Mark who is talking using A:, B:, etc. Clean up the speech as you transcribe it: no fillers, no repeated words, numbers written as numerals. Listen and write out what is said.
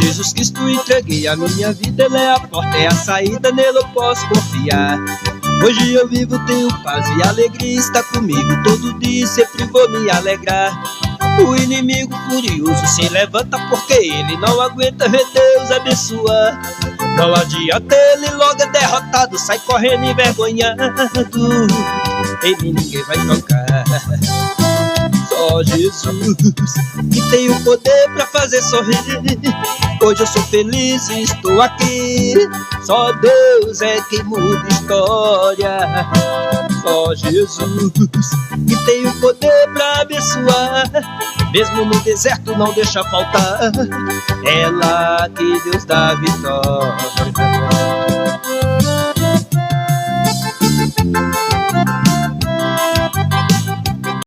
A: Jesus Cristo entreguei a minha vida, Ele é a porta, é a saída, nele eu posso confiar. Hoje eu vivo, tenho paz e alegria, está comigo todo dia, sempre vou me alegrar. O inimigo furioso se levanta porque ele não aguenta ver Deus abençoar. Não adianta, ele logo é derrotado, sai correndo envergonhado. Em mim ninguém vai tocar, só Jesus que tem o poder pra fazer sorrir. Hoje eu sou feliz e estou aqui, só Deus é quem muda história. Só Jesus que tem o poder pra abençoar, mesmo no deserto não deixa faltar, é lá que Deus dá vitória.